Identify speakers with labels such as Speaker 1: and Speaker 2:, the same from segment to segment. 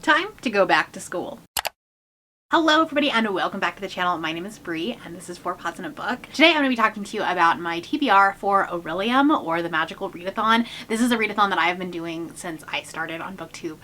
Speaker 1: Time to go back to school. Hello everybody and welcome back to the channel. My name is Bree and this is 4 Paws in a Book. Today I'm going to be talking to you about my TBR for Orilium, or the Magical Readathon. This is a readathon that I have been doing since I started on Booktube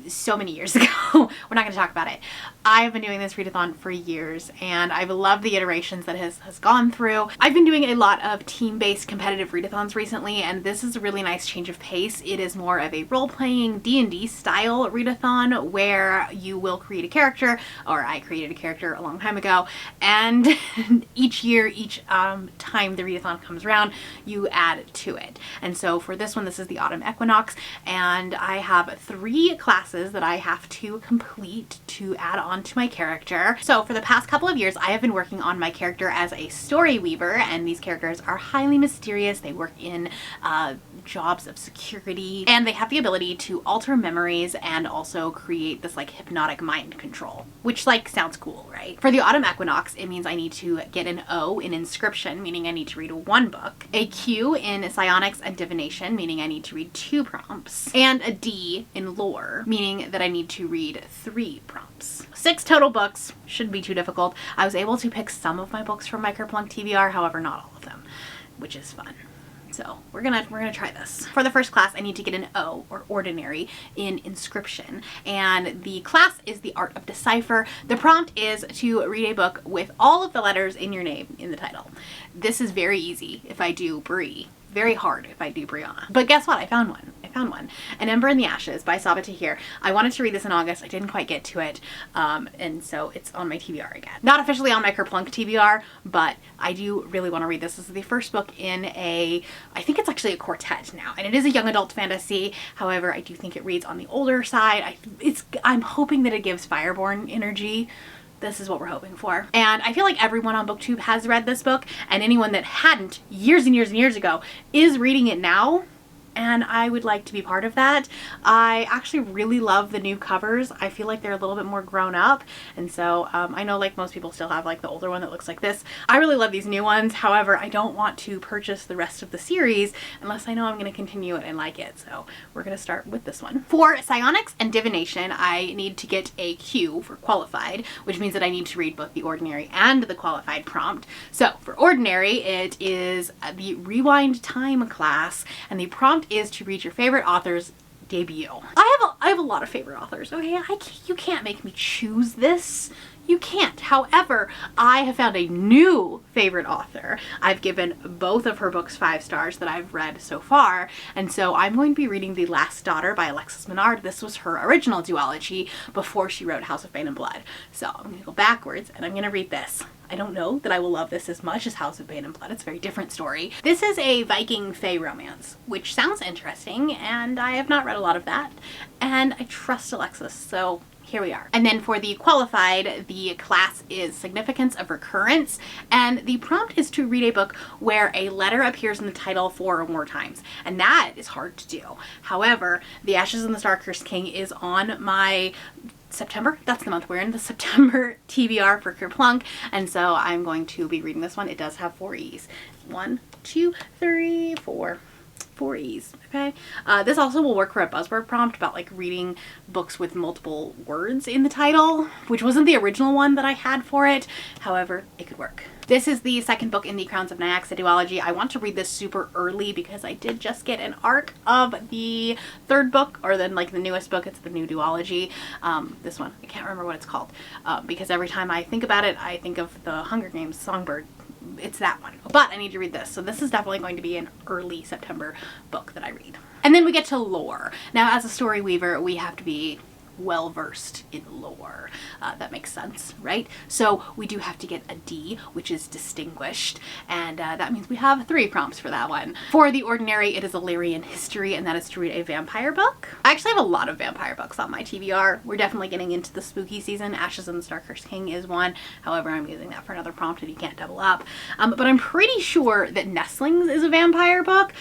Speaker 1: so many years ago. We're not going to talk about it. I've been doing this readathon for years and I've loved the iterations that has gone through. I've been doing a lot of team-based competitive readathons recently, and this is a really nice change of pace. It is more of a role-playing D&D style readathon where you will create a character, or I created a character a long time ago, and each year, each time the readathon comes around, you add to it. And so for this one, this is the autumn equinox, and I have 3 classes that I have to complete to add on to my character. So for the past couple of years, I have been working on my character as a StoryWeaver, and these characters are highly mysterious. They work in jobs of security, and they have the ability to alter memories and also create this like hypnotic mind control, which like sounds cool, right? For the autumn equinox, it means I need to get an O in Inscription, meaning I need to read 1 book, a Q in Psionics and divination, meaning I need to read 2 prompts, and a D in lore, meaning that I need to read 3 prompts. 6 total books, shouldn't be too difficult. I was able to pick some of my books from Magical TBR, however not all of them, which is fun. So we're gonna try this. For the first class, I need to get an O, or ordinary, in Inscription, and the class is the Art of Decipher. The prompt is to read a book with all of the letters in your name in the title. This is very easy if I do Bree. Very hard if I do Brianna. But guess what? I found one. An Ember in the Ashes by Saba Tahir. I wanted to read this in August. I didn't quite get to it. And so it's on my TBR again. Not officially on my Kerplunk TBR, but I do really want to read this. This is the first book in I think it's actually a quartet now. And it is a young adult fantasy. However, I do think it reads on the older side. I'm hoping that it gives Fireborn energy. This is what we're hoping for. And I feel like everyone on Booktube has read this book, and anyone that hadn't years and years and years ago is reading it now. And I would like to be part of that. I actually really love the new covers. I feel like they're a little bit more grown up. And so I know like most people still have like the older one that looks like this. I really love these new ones. However, I don't want to purchase the rest of the series unless I know I'm going to continue it and like it. So we're going to start with this one. For Psionics and divination, I need to get a Q for qualified, which means that I need to read both the ordinary and the qualified prompt. So for ordinary, it is the Rewind Time class, and the prompt is to read your favorite author's debut. I have a lot of favorite authors. Okay, you can't make me choose this. You can't. However, I have found a new favorite author. I've given both of her books 5 stars that I've read so far, and so I'm going to be reading The Last Daughter by Alexis Menard. This was her original duology before she wrote House of Bane and Blood. So I'm going to go backwards and I'm going to read this. I don't know that I will love this as much as House of Bane and Blood. It's a very different story. This is a Viking Fae romance, which sounds interesting, and I have not read a lot of that, and I trust Alexis, so here we are. And then for the qualified, the class is Significance of Recurrence, and the prompt is to read a book where a letter appears in the title 4 or more times, and that is hard to do. However, The Ashes and the Star-Cursed King is on my September, that's the month we're in, the September TBR for Kerplunk, and so I'm going to be reading this one. It does have 4 E's. 1, 2, 3, 4. 4 E's, okay? This also will work for a buzzword prompt about like reading books with multiple words in the title, which wasn't the original one that I had for it. However, it could work. This is the second book in the Crowns of Nyaxa duology. I want to read this super early because I did just get an arc of the 3rd book, or then like the newest book. It's the new duology. This one, I can't remember what it's called because every time I think about it, I think of the Hunger Games Songbird. It's that one, but I need to read this. So this is definitely going to be an early September book that I read. And then we get to lore. Now, as a StoryWeaver, we have to be well versed in lore. That makes sense, right? So we do have to get a D, which is distinguished, and that means we have 3 prompts for that one. For the ordinary, it is Illyrian history, and that is to read a vampire book. I actually have a lot of vampire books on my TBR. We're definitely getting into the spooky season. Ashes and the Star-Cursed King is one. However, I'm using that for another prompt and you can't double up. But I'm pretty sure that Nestlings is a vampire book.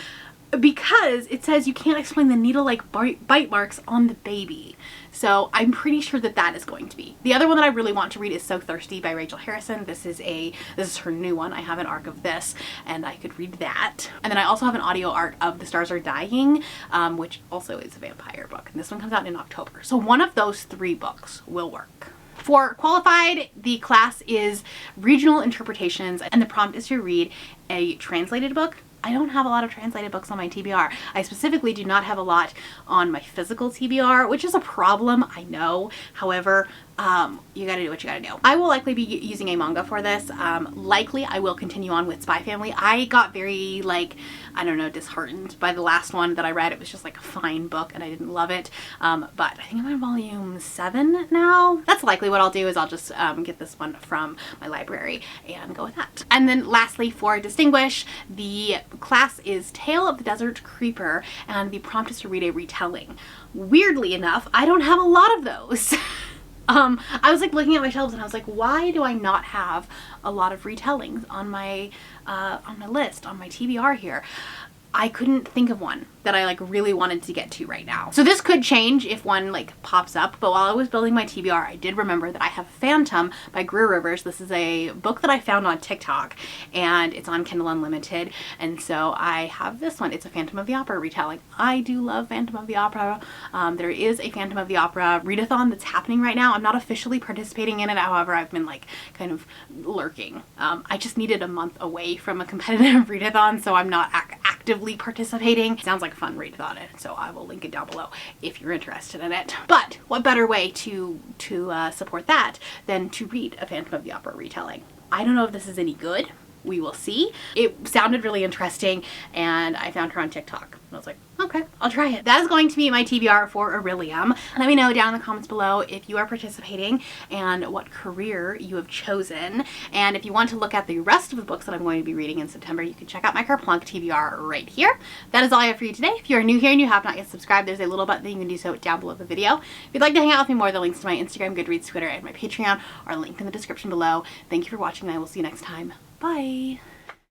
Speaker 1: because it says you can't explain the needle-like bite marks on the baby. So I'm pretty sure that that is going to be. The other one that I really want to read is So Thirsty by Rachel Harrison. This is her new one. I have an arc of this and I could read that. And then I also have an audio arc of The Stars Are Dying, which also is a vampire book. And this one comes out in October. So one of those 3 books will work. For qualified, the class is regional interpretations and the prompt is to read a translated book. I don't have a lot of translated books on my TBR. I specifically do not have a lot on my physical TBR, which is a problem, I know. However, you gotta do what you gotta do. I will likely be using a manga for this. Likely I will continue on with Spy Family. I got very, like, I don't know, disheartened by the last one that I read. It was just like a fine book and I didn't love it. But I think I'm on volume 7 now. That's likely what I'll do, is I'll just get this one from my library and go with that. And then lastly, for Distinguish, the class is Tale of the Desert Creeper and the prompt is to read a retelling. Weirdly enough, I don't have a lot of those. I was like looking at my shelves and I was like, why do I not have a lot of retellings on my list, on my TBR here? I couldn't think of one that I like really wanted to get to right now. So this could change if one like pops up, but while I was building my TBR, I did remember that I have Phantom by Greer Rivers. This is a book that I found on TikTok and it's on Kindle Unlimited. And so I have this one. It's a Phantom of the Opera retelling. I do love Phantom of the Opera. There is a Phantom of the Opera readathon that's happening right now. I'm not officially participating in it. However, I've been like kind of lurking. I just needed a month away from a competitive readathon, so I'm not actively participating. Sounds like a fun readathon, so I will link it down below if you're interested in it. But what better way to support that than to read a Phantom of the Opera retelling? I don't know if this is any good. We will see. It sounded really interesting and I found her on TikTok. And I was like, okay, I'll try it. That is going to be my TBR for Orilium. Let me know down in the comments below if you are participating and what career you have chosen. And if you want to look at the rest of the books that I'm going to be reading in September, you can check out my Kerplunk TBR right here. That is all I have for you today. If you are new here and you have not yet subscribed, there's a little button that you can do so down below the video. If you'd like to hang out with me more, the links to my Instagram, Goodreads, Twitter, and my Patreon are linked in the description below. Thank you for watching and I will see you next time. Bye.